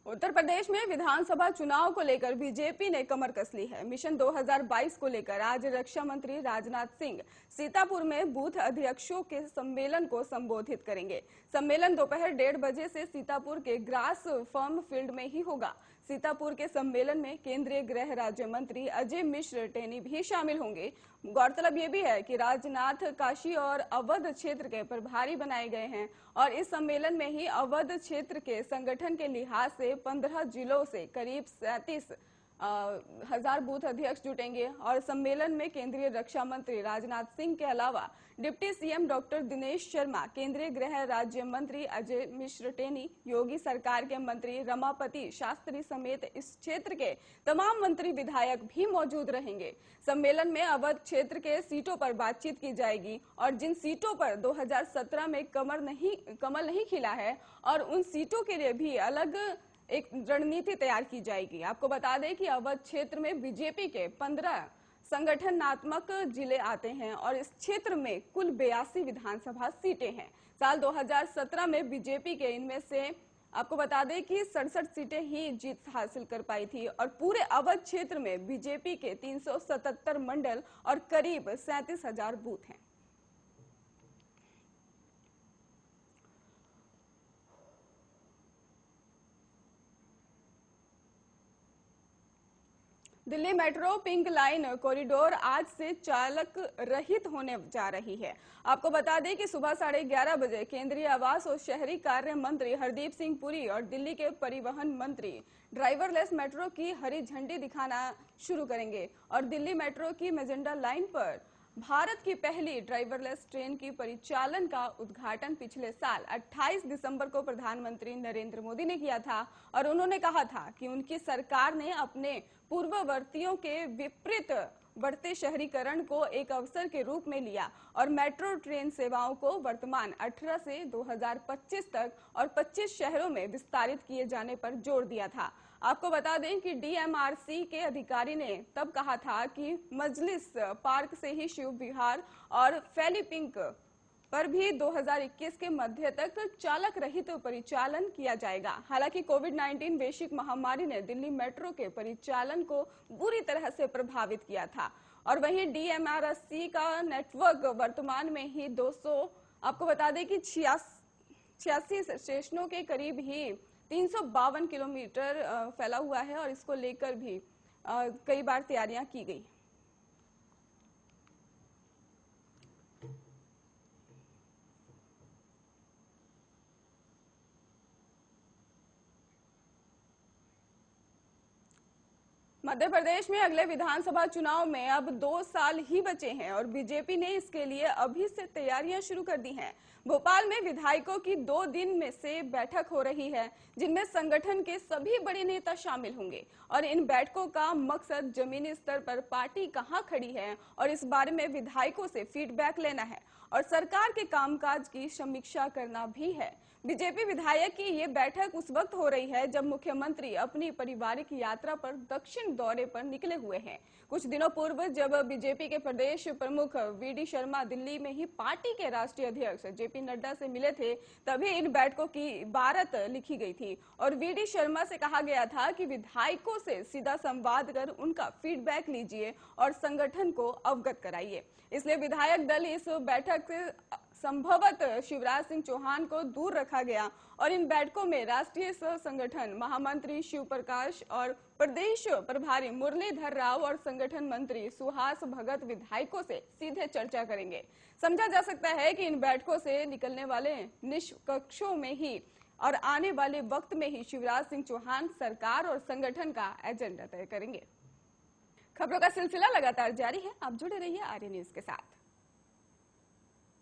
उत्तर प्रदेश में विधानसभा चुनाव को लेकर बीजेपी ने कमर कस ली है। मिशन 2022 को लेकर आज रक्षा मंत्री राजनाथ सिंह सीतापुर में बूथ अध्यक्षों के सम्मेलन को संबोधित करेंगे। सम्मेलन दोपहर 1:30 बजे से सीतापुर के ग्रास फर्म फील्ड में ही होगा। सीतापुर के सम्मेलन में केंद्रीय गृह राज्य मंत्री अजय मिश्र टेनी भी शामिल होंगे। गौरतलब ये भी है कि राजनाथ काशी और अवध क्षेत्र के प्रभारी बनाए गए हैं और इस सम्मेलन में ही अवध क्षेत्र के संगठन के लिहाज से 15 जिलों से करीब 37,000 बूथ अध्यक्ष जुटेंगे और सम्मेलन में केंद्रीय रक्षा मंत्री राजनाथ सिंह के अलावा deputy CM doctor Dinesh Sharma, केंद्रीय गृह राज्य मंत्री अजय मिश्र टेनी, योगी सरकार के मंत्री रमापति शास्त्री समेत इस क्षेत्र के तमाम मंत्री विधायक भी मौजूद रहेंगे। सम्मेलन में अवध क्षेत्र के सीटों पर बातचीत की जाएगी और जिन सीटों पर 2017 में कमल नहीं खिला है और उन सीटों के लिए भी अलग एक रणनीति तैयार की जाएगी। आपको बता दें कि अवध क्षेत्र में बीजेपी के 15 संगठनात्मक जिले आते हैं और इस क्षेत्र में कुल 82 विधानसभा सीटें हैं। साल 2017 में बीजेपी के इनमें से आपको बता दें कि 67 सीटें ही जीत हासिल कर पाई थी और पूरे अवध क्षेत्र में बीजेपी के 377 मंडल और करीब 37,000 बूथ हैं। Delhi metro pink line corridor आज से चालक रहित होने जा रही है। आपको बता दें कि सुबह 11:30 बजे केंद्रीय आवास और शहरी कार्य मंत्री हरदीप सिंह पुरी और दिल्ली के परिवहन मंत्री ड्राइवरलेस मेट्रो की हरी झंडी दिखाना शुरू करेंगे और दिल्ली मेट्रो की मेजेंटा लाइन पर भारत की पहली ड्राइवरलेस ट्रेन की परिचालन का उद्घाटन पिछले साल 28 दिसंबर को प्रधानमंत्री नरेंद्र मोदी ने किया था और उन्होंने कहा था कि उनकी सरकार ने अपने पूर्ववर्तियों के विपरीत बढ़ते शहरीकरण को एक अवसर के रूप में लिया और मेट्रो ट्रेन सेवाओं को वर्तमान 18 से 2025 तक और 25 शहरों में विस्तारित किए जाने पर जोर दिया था। आपको बता दें कि डीएमआरसी के अधिकारी ने तब कहा था कि मजलिस पार्क से ही शिव विहार और फैली पिंक पर भी 2021 के मध्य तक चालक रहित परिचालन किया जाएगा। हालांकि कोविड-19 वैश्विक महामारी ने दिल्ली मेट्रो के परिचालन को बुरी तरह से प्रभावित किया था और वहीं डीएमआरसी का नेटवर्क वर्तमान में ही 200 आपको बता दें कि 86 स्टेशनों के करीब ही 352 किलोमीटर फैला हुआ है और इसको लेकर भी कई बार तैयारियां की गई। मध्य प्रदेश में अगले विधानसभा चुनाव में अब 2 साल ही बचे हैं और बीजेपी ने इसके लिए अभी से तैयारियां शुरू कर दी हैं। भोपाल में विधायकों की 2 दिन में से बैठक हो रही है जिनमें संगठन के सभी बड़े नेता शामिल होंगे और इन बैठकों का मकसद जमीनी स्तर पर पार्टी कहां खड़ी है और इस बारे में विधायकों से फीडबैक लेना है और सरकार के कामकाज की समीक्षा करना भी है। बीजेपी विधायक की ये बैठक उस वक्त हो रही है जब मुख्यमंत्री अपनी पारिवारिक यात्रा पर दक्षिण दौरे पर निकले हुए हैं। कुछ दिनों पूर्व जब बीजेपी के प्रदेश प्रमुख वीडी शर्मा दिल्ली में ही पार्टी के राष्ट्रीय अध्यक्ष जेपी नड्डा से मिले थे, तभी इन बैठकों की इबारत लिखी गई थी और वीडी शर्मा से कहा गया था कि विधायकों से सीधा संवाद कर उनका फीडबैक लीजिए और संगठन को अवगत कराइए। इसलिए विधायक दल इस बैठक से संभवतः शिवराज सिंह चौहान को दूर रखा गया और इन बैठकों में राष्ट्रीय सह संगठन महामंत्री शिव प्रकाश और प्रदेश प्रभारी मुरलीधर राव और संगठन मंत्री सुहास भगत विधायकों से सीधे चर्चा करेंगे। समझा जा सकता है कि इन बैठकों से निकलने वाले निष्कर्षों में ही और आने वाले वक्त में ही शिवराज सिंह चौहान सरकार और संगठन का एजेंडा तय करेंगे। खबरों का सिलसिला लगातार जारी है, आप जुड़े रहिए आर्य न्यूज के साथ।